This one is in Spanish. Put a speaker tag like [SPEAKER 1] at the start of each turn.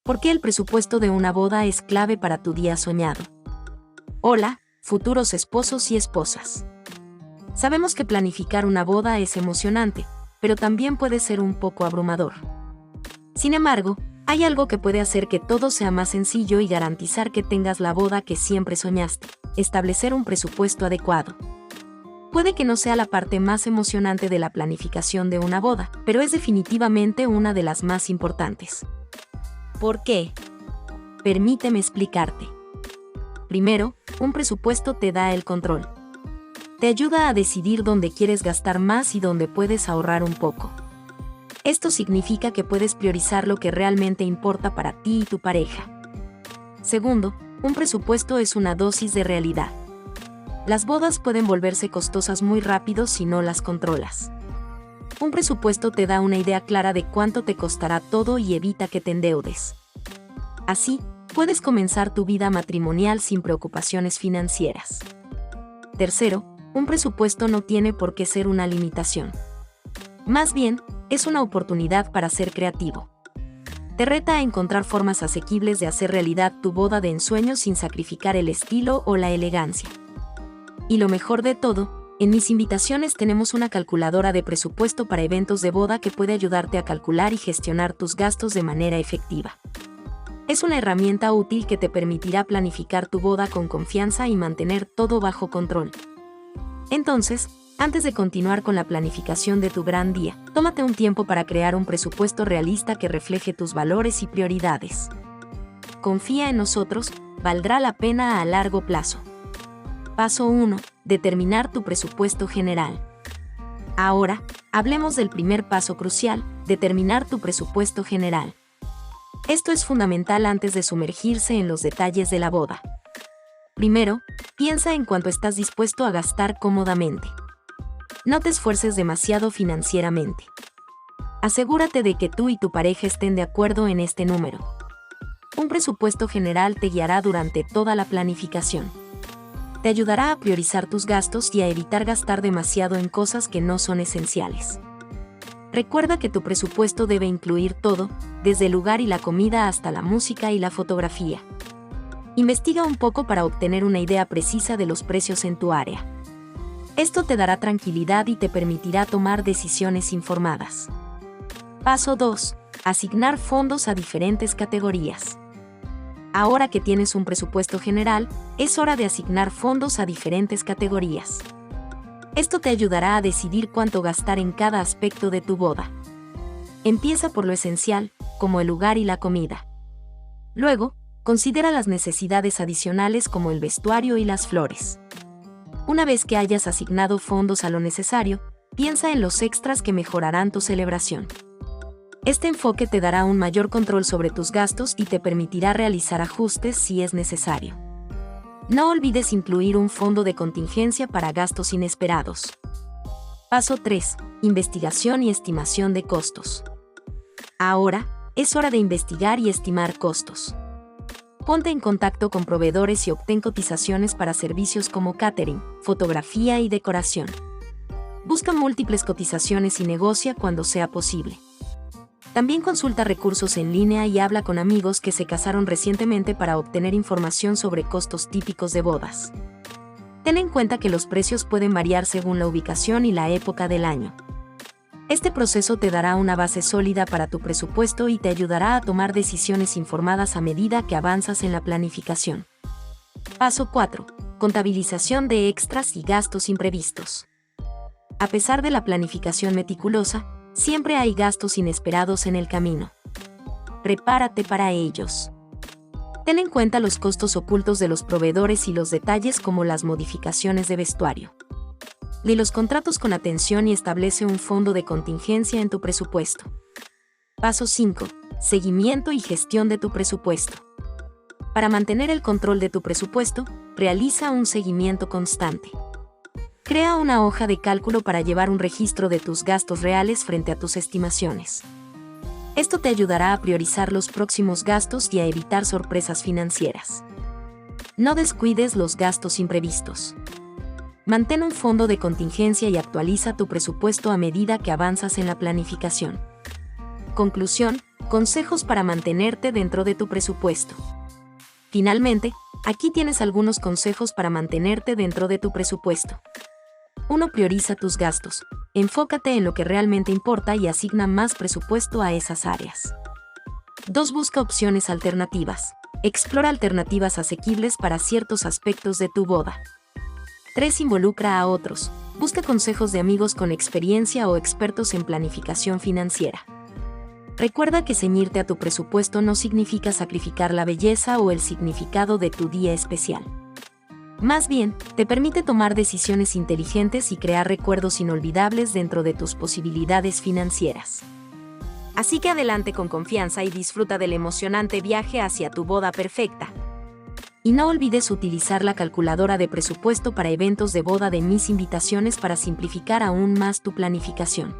[SPEAKER 1] ¿Por qué el presupuesto de una boda es clave para tu día soñado? Hola, futuros esposos y esposas. Sabemos que planificar una boda es emocionante, pero también puede ser un poco abrumador. Sin embargo, hay algo que puede hacer que todo sea más sencillo y garantizar que tengas la boda que siempre soñaste: establecer un presupuesto adecuado. Puede que no sea la parte más emocionante de la planificación de una boda, pero es definitivamente una de las más importantes. ¿Por qué? Permíteme explicarte. Primero, un presupuesto te da el control. Te ayuda a decidir dónde quieres gastar más y dónde puedes ahorrar un poco. Esto significa que puedes priorizar lo que realmente importa para ti y tu pareja. Segundo, un presupuesto es una dosis de realidad. Las bodas pueden volverse costosas muy rápido si no las controlas. Un presupuesto te da una idea clara de cuánto te costará todo y evita que te endeudes. Así, puedes comenzar tu vida matrimonial sin preocupaciones financieras. Tercero, un presupuesto no tiene por qué ser una limitación. Más bien, es una oportunidad para ser creativo. Te reta a encontrar formas asequibles de hacer realidad tu boda de ensueño sin sacrificar el estilo o la elegancia. Y lo mejor de todo, en mis invitaciones tenemos una calculadora de presupuesto para eventos de boda que puede ayudarte a calcular y gestionar tus gastos de manera efectiva. Es una herramienta útil que te permitirá planificar tu boda con confianza y mantener todo bajo control. Entonces, antes de continuar con la planificación de tu gran día, tómate un tiempo para crear un presupuesto realista que refleje tus valores y prioridades. Confía en nosotros, valdrá la pena a largo plazo. Paso 1. Determinar tu presupuesto general. Ahora, hablemos del primer paso crucial: determinar tu presupuesto general. Esto es fundamental antes de sumergirse en los detalles de la boda. Primero, piensa en cuánto estás dispuesto a gastar cómodamente. No te esfuerces demasiado financieramente. Asegúrate de que tú y tu pareja estén de acuerdo en este número. Un presupuesto general te guiará durante toda la planificación. Te ayudará a priorizar tus gastos y a evitar gastar demasiado en cosas que no son esenciales. Recuerda que tu presupuesto debe incluir todo, desde el lugar y la comida hasta la música y la fotografía. Investiga un poco para obtener una idea precisa de los precios en tu área. Esto te dará tranquilidad y te permitirá tomar decisiones informadas. Paso 2. Asignar fondos a diferentes categorías. Ahora que tienes un presupuesto general, es hora de asignar fondos a diferentes categorías. Esto te ayudará a decidir cuánto gastar en cada aspecto de tu boda. Empieza por lo esencial, como el lugar y la comida. Luego, considera las necesidades adicionales como el vestuario y las flores. Una vez que hayas asignado fondos a lo necesario, piensa en los extras que mejorarán tu celebración. Este enfoque te dará un mayor control sobre tus gastos y te permitirá realizar ajustes si es necesario. No olvides incluir un fondo de contingencia para gastos inesperados. Paso 3. Investigación y estimación de costos. Ahora, es hora de investigar y estimar costos. Ponte en contacto con proveedores y obtén cotizaciones para servicios como catering, fotografía y decoración. Busca múltiples cotizaciones y negocia cuando sea posible. También consulta recursos en línea y habla con amigos que se casaron recientemente para obtener información sobre costos típicos de bodas. Ten en cuenta que los precios pueden variar según la ubicación y la época del año. Este proceso te dará una base sólida para tu presupuesto y te ayudará a tomar decisiones informadas a medida que avanzas en la planificación. Paso 4. Contabilización de extras y gastos imprevistos. A pesar de la planificación meticulosa, siempre hay gastos inesperados en el camino. Prepárate para ellos. Ten en cuenta los costos ocultos de los proveedores y los detalles como las modificaciones de vestuario. Lee los contratos con atención y establece un fondo de contingencia en tu presupuesto. Paso 5. Seguimiento y gestión de tu presupuesto. Para mantener el control de tu presupuesto, realiza un seguimiento constante. Crea una hoja de cálculo para llevar un registro de tus gastos reales frente a tus estimaciones. Esto te ayudará a priorizar los próximos gastos y a evitar sorpresas financieras. No descuides los gastos imprevistos. Mantén un fondo de contingencia y actualiza tu presupuesto a medida que avanzas en la planificación. Conclusión: consejos para mantenerte dentro de tu presupuesto. Finalmente, aquí tienes algunos consejos para mantenerte dentro de tu presupuesto. 1. Prioriza tus gastos. Enfócate en lo que realmente importa y asigna más presupuesto a esas áreas. 2. Busca opciones alternativas. Explora alternativas asequibles para ciertos aspectos de tu boda. 3. Involucra a otros. Busca consejos de amigos con experiencia o expertos en planificación financiera. Recuerda que ceñirte a tu presupuesto no significa sacrificar la belleza o el significado de tu día especial. Más bien, te permite tomar decisiones inteligentes y crear recuerdos inolvidables dentro de tus posibilidades financieras. Así que adelante con confianza y disfruta del emocionante viaje hacia tu boda perfecta. Y no olvides utilizar la calculadora de presupuesto para eventos de boda de Mis Invitaciones para simplificar aún más tu planificación.